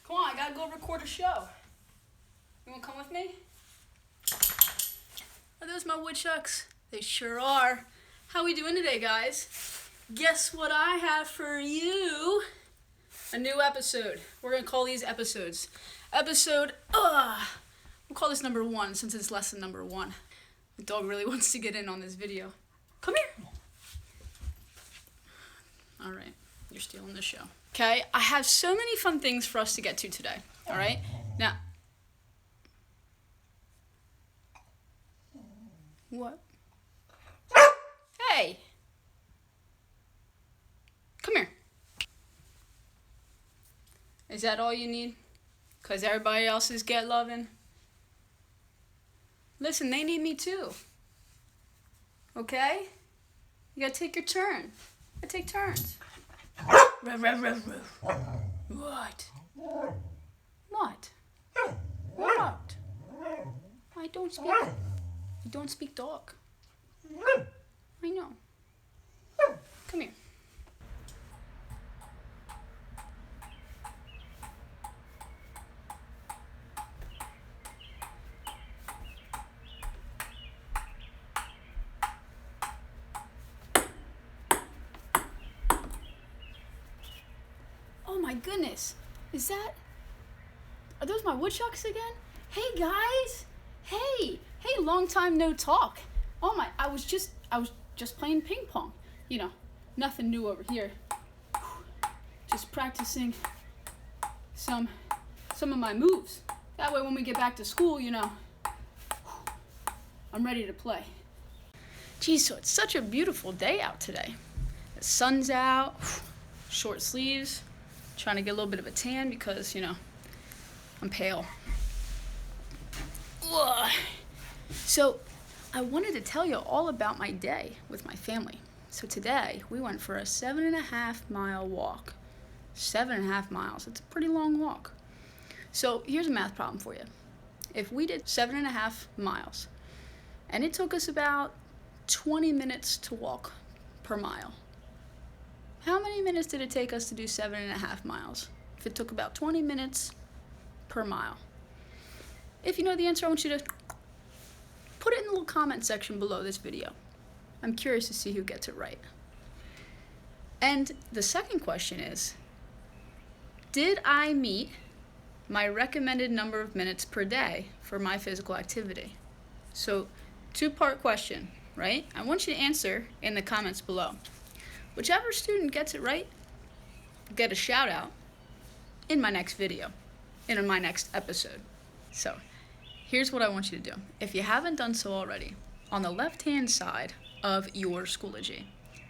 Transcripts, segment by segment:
Come on, I gotta go record a show. You wanna come with me? Are those my woodchucks? They sure are. How we doing today, guys? Guess what I have for you? A new episode. We're gonna call these episodes. We'll call this number 1 since it's lesson number 1. The dog really wants to get in on this video. Come here. All right, you're stealing the show. Okay, I have so many fun things for us to get to today. All right, now. What? Hey! Come here. Is that all you need? Because everybody else is get loving? Listen, they need me too. Okay? You gotta take your turn. I take turns. Ruff, ruff, ruff, ruff. What? What? What? I don't speak. You don't speak dog. I know. Come here. Oh my goodness. Are those my woodchucks again? Hey guys. Hey, long time no talk. Oh my, I was just playing ping pong. You know, nothing new over here. Just practicing some of my moves. That way when we get back to school, you know, I'm ready to play. Geez, so it's such a beautiful day out today. The sun's out, short sleeves, trying to get a little bit of a tan because, you know, I'm pale. Ugh. So I wanted to tell you all about my day with my family. So today we went for a 7.5 mile walk. 7.5 miles, it's a pretty long walk. So here's a math problem for you. If we did 7.5 miles and it took us about 20 minutes to walk per mile, how many minutes did it take us to do 7.5 miles? If it took about 20 minutes per mile. If you know the answer, I want you to put it in the little comment section below this video. I'm curious to see who gets it right. And the second question is, did I meet my recommended number of minutes per day for my physical activity? So, 2-part question, right? I want you to answer in the comments below. Whichever student gets it right, get a shout out in my next video, in my next episode. So, here's what I want you to do. If you haven't done so already, on the left-hand side of your Schoology,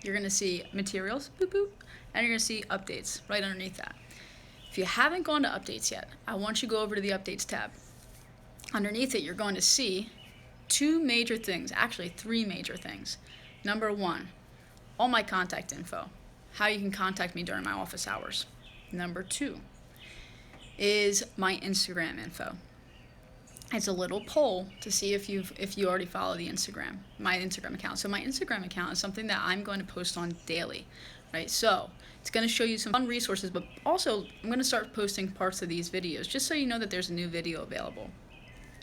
you're going to see materials, boop, boop, and you're going to see updates right underneath that. If you haven't gone to updates yet, I want you to go over to the updates tab. Underneath it, you're going to see 2 major things, actually 3 major things. Number 1, all my contact info, how you can contact me during my office hours. Number 2 is my Instagram info. It's a little poll to see if you already follow my Instagram account. So my Instagram account is something that I'm going to post on daily, right? So it's going to show you some fun resources, but also I'm going to start posting parts of these videos just so you know that there's a new video available.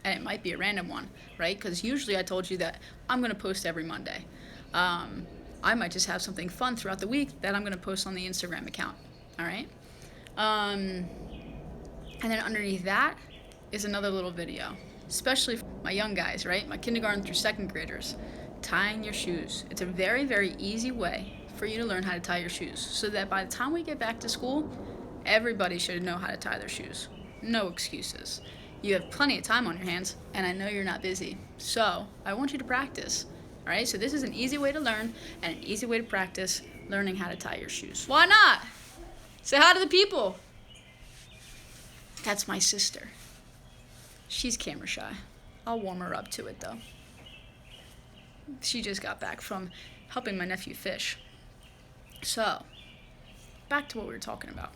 And it might be a random one, right? Because usually I told you that I'm going to post every Monday. I might just have something fun throughout the week that I'm going to post on the Instagram account, all right? And then underneath that is another little video, especially for my young guys, right? My kindergarten through 2nd graders. Tying your shoes. It's a very, very easy way for you to learn how to tie your shoes so that by the time we get back to school, everybody should know how to tie their shoes. No excuses. You have plenty of time on your hands, and I know you're not busy. So I want you to practice, all right? So this is an easy way to learn and an easy way to practice learning how to tie your shoes. Why not? Say hi to the people. That's my sister. She's camera shy. I'll warm her up to it, though. She just got back from helping my nephew fish. So, back to what we were talking about.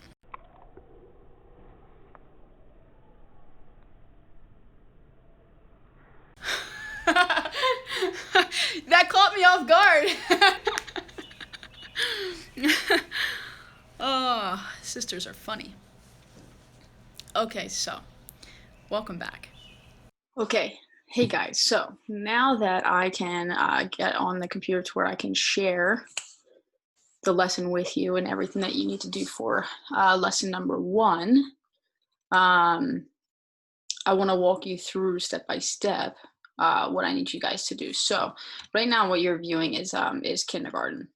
That caught me off guard. Oh, sisters are funny. Okay, so welcome back. Okay, hey guys. So now that I can get on the computer to where I can share the lesson with you and everything that you need to do for lesson number 1, um, I want to walk you through step by step what I need you guys to do. So right now, what you're viewing is kindergarten.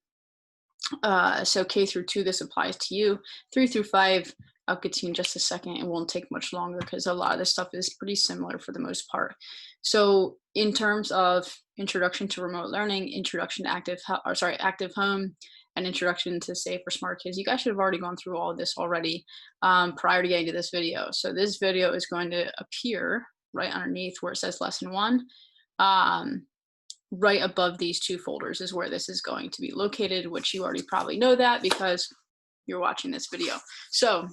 So K through 2, this applies to you. 3 through 5, I'll get to you in just a second. It won't take much longer because a lot of this stuff is pretty similar for the most part. So in terms of introduction to remote learning, introduction to active home, and introduction to safe or smart kids, you guys should have already gone through all of this already prior to getting to this video. So this video is going to appear right underneath where it says lesson 1. Right above these 2 folders is where this is going to be located, which you already probably know that because you're watching this video. So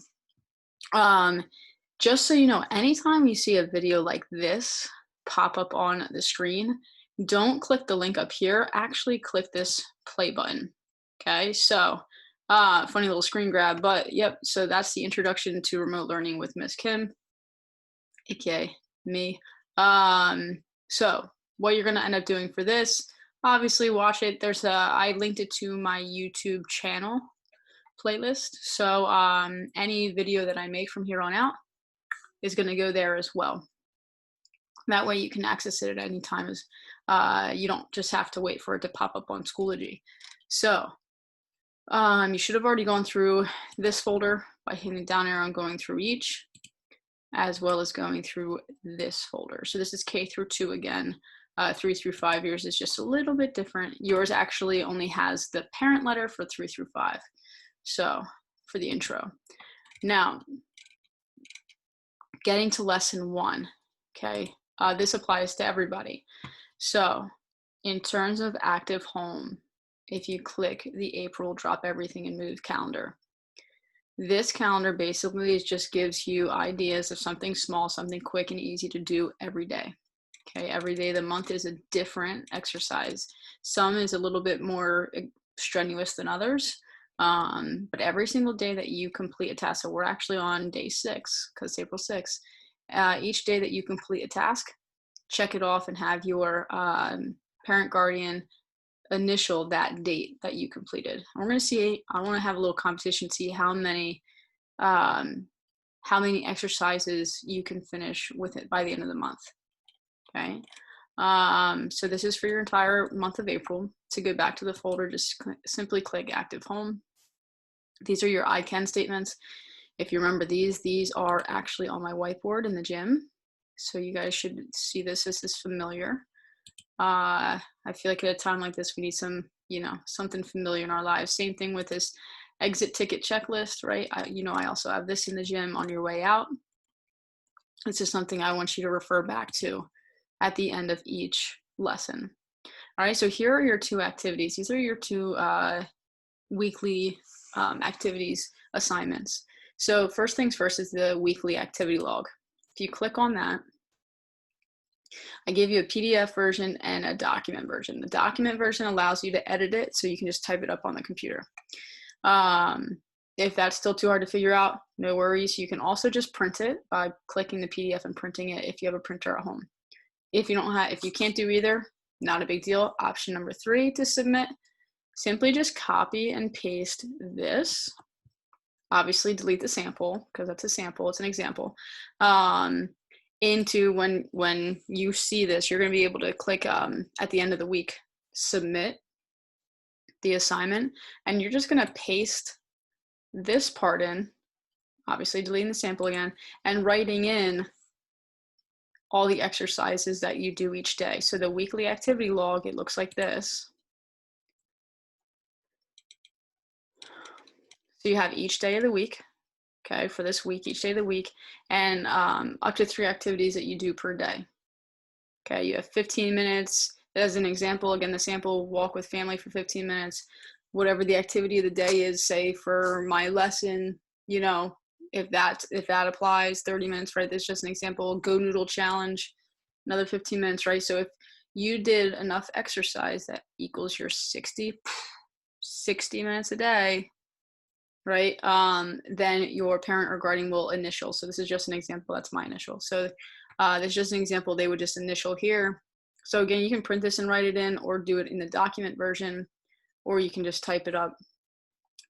just so you know, anytime you see a video like this pop up on the screen, don't click the link up here, actually click this play button. Okay, so funny little screen grab, but yep, so that's the introduction to remote learning with Miss Kim, aka me. So what you're gonna end up doing for this, obviously watch it. I linked it to my YouTube channel playlist. So any video that I make from here on out is gonna go there as well. That way you can access it at any time. You don't just have to wait for it to pop up on Schoology. So you should have already gone through this folder by hitting the down arrow and going through each, as well as going through this folder. So this is K through 2 again. 3 through 5, yours is just a little bit different. Yours actually only has the parent letter for 3 through 5. So for the intro. Now, getting to lesson 1, okay? This applies to everybody. So in terms of active home, if you click the April drop everything and move calendar, this calendar basically just gives you ideas of something small, something quick and easy to do every day. Okay, every day of the month is a different exercise. Some is a little bit more strenuous than others, but every single day that you complete a task, so we're actually on day 6 because it's April 6th. Each day that you complete a task, check it off and have your parent guardian initial that date that you completed. We're going to see, I want to have a little competition, see how many exercises you can finish with it by the end of the month. Okay. So this is for your entire month of April. To go back to the folder, just simply click active home. These are your I can statements. If you remember these are actually on my whiteboard in the gym. So you guys should see this. This is familiar. I feel like at a time like this, we need something familiar in our lives. Same thing with this exit ticket checklist, right? I also have this in the gym on your way out. This is something I want you to refer back to at the end of each lesson. All right, so here are your 2 activities. These are your 2 weekly activities assignments. So first things first is the weekly activity log. If you click on that, I gave you a PDF version and a document version. The document version allows you to edit it, so you can just type it up on the computer. If that's still too hard to figure out, no worries. You can also just print it by clicking the PDF and printing it if you have a printer at home. If you can't do either, not a big deal. Option number 3 to submit, simply just copy and paste this. Obviously delete the sample because that's a sample, it's an example. Into when you see this, you're going to be able to click at the end of the week, submit the assignment, and you're just going to paste this part in, obviously deleting the sample again, and writing in all the exercises that you do each day. So the weekly activity log, it looks like this. So you have each day of the week, okay, for this week, each day of the week, and up to 3 activities that you do per day. Okay, you have 15 minutes. As an example, again, the sample, walk with family for 15 minutes. Whatever the activity of the day is, say for my lesson, if that applies, 30 minutes, right? That's just an example. Go noodle challenge, another 15 minutes, right? So if you did enough exercise that equals your 60 minutes a day, right, then your parent or guardian will initial. So this is just an example. That's my initial. So this is just an example. They would just initial here. So again, you can print this and write it in, or do it in the document version, or you can just type it up.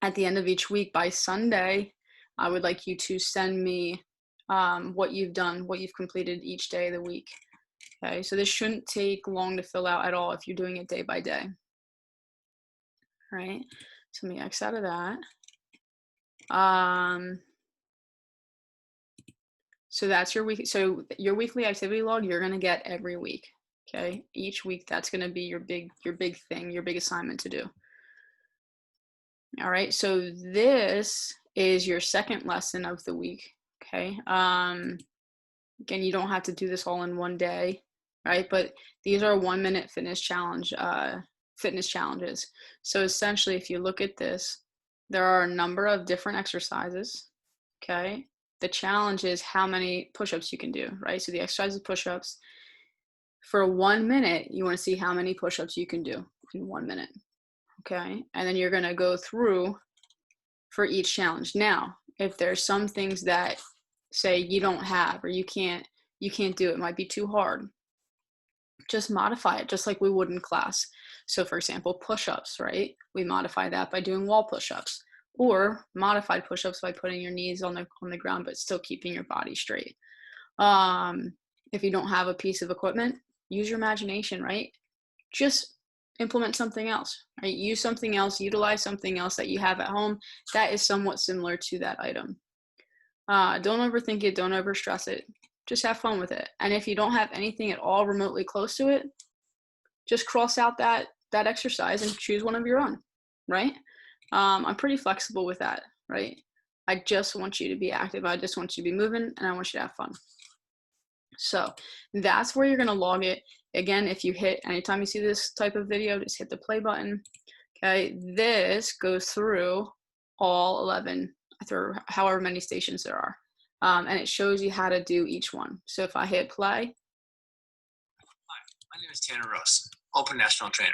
At the end of each week by Sunday, I would like you to send me what you've done, what you've completed each day of the week. Okay, so this shouldn't take long to fill out at all if you're doing it day by day. All right, so let me X out of that. So that's your week. So your weekly activity log, you're gonna get every week. Okay, each week that's gonna be your big thing, your big assignment to do. All right, so this is your second lesson of the week. Okay, again, you don't have to do this all in one day, right? But these are 1 minute fitness challenges. So essentially, if you look at this, there are a number of different exercises. Okay, the challenge is how many push-ups you can do, right? So the exercise is push-ups. For 1 minute, you want to see how many push-ups you can do in 1 minute. Okay, and then you're going to go through for each challenge. Now, if there's some things that say you don't have, or you can't do, it might be too hard, just modify it just like we would in class. So for example, push-ups, right? We modify that by doing wall push-ups, or modified push-ups by putting your knees on the ground but still keeping your body straight. If you don't have a piece of equipment, use your imagination, right? Just implement something else, right? Use something else, utilize something else that you have at home that is somewhat similar to that item. Don't overthink it, don't overstress it. Just have fun with it. And if you don't have anything at all remotely close to it, just cross out that exercise and choose one of your own, right? I'm pretty flexible with that, right? I just want you to be active. I just want you to be moving, and I want you to have fun. So that's where you're going to log it. Again, if you hit, anytime you see this type of video, just hit the play button. Okay, this goes through all 11, through however many stations there are. And it shows you how to do each one. So if I hit play. Hi, my name is Tanner Ross, Open National Trainer.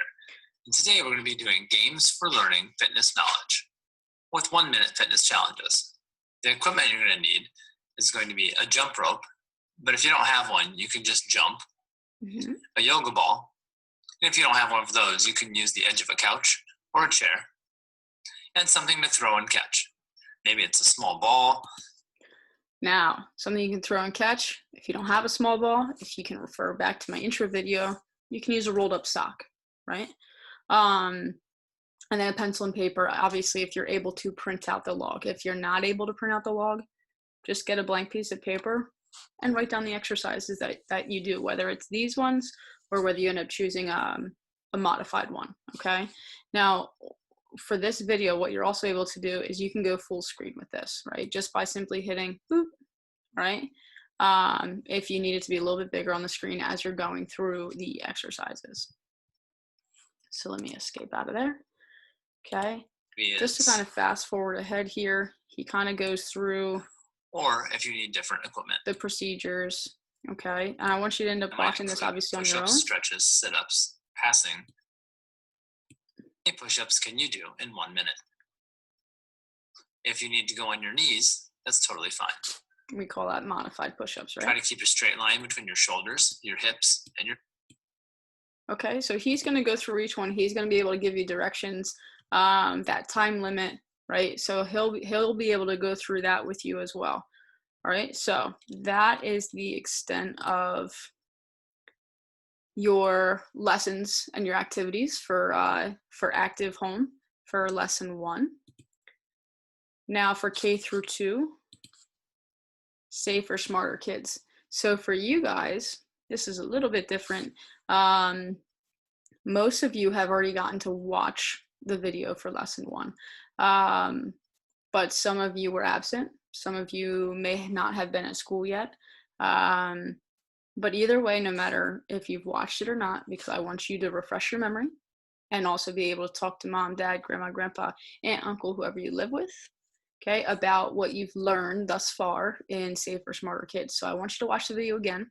And today we're going to be doing games for learning fitness knowledge with 1 minute fitness challenges. The equipment you're going to need is going to be a jump rope, but if you don't have one, you can just jump. A yoga ball. And if you don't have one of those, you can use the edge of a couch or a chair, and something to throw and catch. Maybe it's a small ball. Now, something you can throw and catch. If you don't have a small ball, if you can refer back to my intro video, you can use a rolled up sock, right? And then a pencil and paper, obviously, if you're able to print out the log. If you're not able to print out the log, just get a blank piece of paper and write down the exercises that you do, whether it's these ones or whether you end up choosing a modified one, okay? Now, for this video, what you're also able to do is you can go full screen with this, right? Just by simply hitting boop, right? If you need it to be a little bit bigger on the screen as you're going through the exercises. So let me escape out of there, okay? Yes. Just to kind of fast forward ahead here, he kind of goes through, or if you need different equipment, the procedures, okay? And I want you to end up watching this obviously on your own. Stretches, sit-ups, passing. How many push-ups can you do in 1 minute? If you need to go on your knees, that's totally fine. We call that modified push-ups, right? Try to keep a straight line between your shoulders, your hips, and your... Okay, so he's going to go through each one. He's going to be able to give you directions, that time limit, right? So he'll be able to go through that with you as well. All right, so that is the extent of your lessons and your activities for Active Home for lesson 1. Now for K through 2, Safer, Smarter Kids. So for you guys, this is a little bit different. Most of you have already gotten to watch the video for lesson 1, but some of you were absent. Some of you may not have been at school yet. But either way, no matter if you've watched it or not, because I want you to refresh your memory and also be able to talk to mom, dad, grandma, grandpa, aunt, uncle, whoever you live with, okay, about what you've learned thus far in Safer, Smarter Kids. So I want you to watch the video again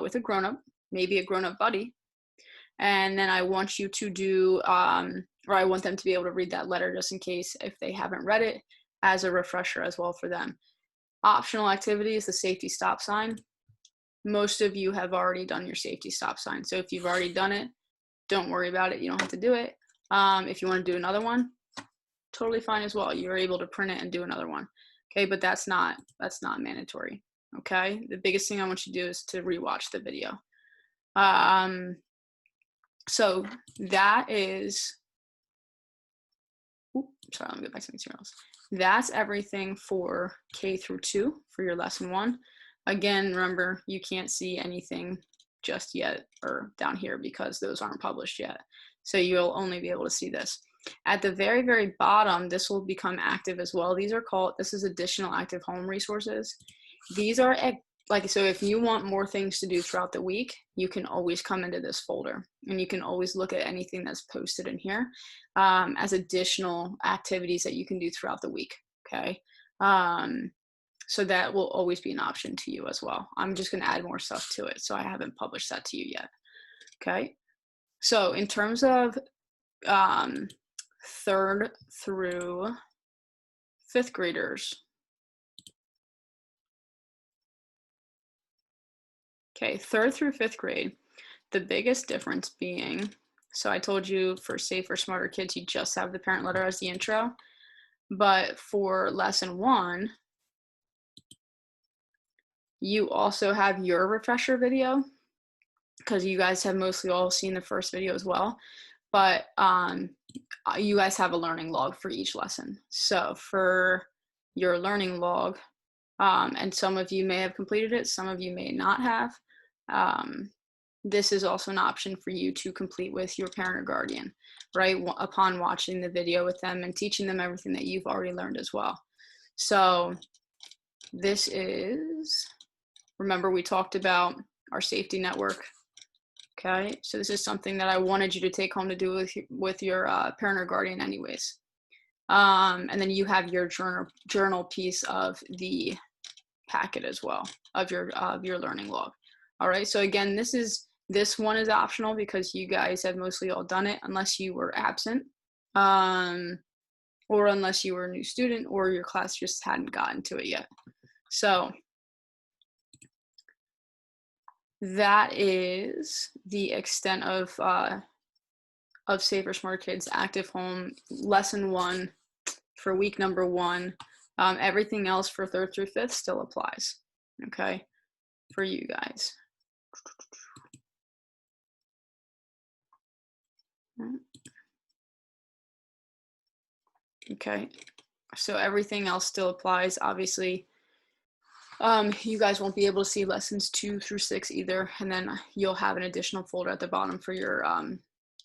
with a grown-up, maybe a grown-up buddy. And then I want you to do or I want them to be able to read that letter just in case if they haven't read it, as a refresher as well for them. Optional activities, the safety stop sign. Most of you have already done your safety stop sign. So if you've already done it, don't worry about it. You don't have to do it. If you want to do another one, totally fine as well. You're able to print it and do another one. Okay, but that's not mandatory. Okay, the biggest thing I want you to do is to rewatch the video. So that is, sorry, let me get back to materials. That's everything for K through 2 for your lesson 1. Again, remember, you can't see anything just yet or down here because those aren't published yet. So you'll only be able to see this. At the very, very bottom, this will become active as well. These are called, this is additional active home resources. These are like, so if you want more things to do throughout the week, you can always come into this folder and you can always look at anything that's posted in here as additional activities that you can do throughout the week. Okay. So that will always be an option to you as well. I'm just going to add more stuff to it. So I haven't published that to you yet. Okay. So in terms of 3rd through 5th graders. Okay, 3rd through 5th grade, the biggest difference being, so I told you for Safer, Smarter Kids, you just have the parent letter as the intro, but for lesson 1, you also have your refresher video, because you guys have mostly all seen the first video as well, but you guys have a learning log for each lesson. So for your learning log, and some of you may have completed it, some of you may not have. This is also an option for you to complete with your parent or guardian, right? Upon watching the video with them and teaching them everything that you've already learned as well. So this is, remember we talked about our safety network. Okay, so this is something that I wanted you to take home to do with your parent or guardian anyways. And then you have your journal piece of the packet as well, of your learning log. All right, so again, this one is optional because you guys have mostly all done it unless you were absent, or unless you were a new student or your class just hadn't gotten to it yet. So that is the extent of Safer Smart Kids Active Home lesson 1 for week number 1. Everything else for 3rd through 5th still applies, okay, for you guys. Okay, so everything else still applies. Obviously, you guys won't be able to see lessons 2 through 6 either, and then you'll have an additional folder at the bottom for your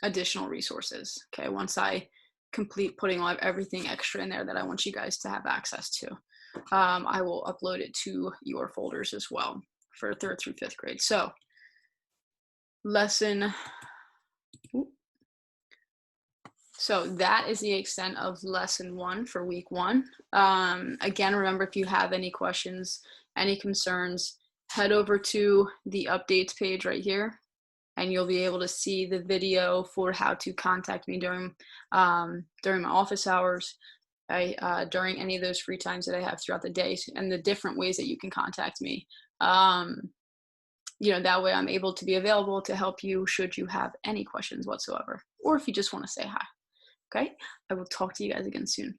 additional resources. Okay, once I complete putting everything extra in there that I want you guys to have access to, I will upload it to your folders as well for 3rd through 5th grade. So so that is the extent of lesson 1 for week 1. Again, remember, if you have any questions, any concerns, head over to the updates page right here, and you'll be able to see the video for how to contact me during my office hours, during any of those free times that I have throughout the day, and the different ways that you can contact me. That way I'm able to be available to help you should you have any questions whatsoever, or if you just want to say hi. Okay, I will talk to you guys again soon.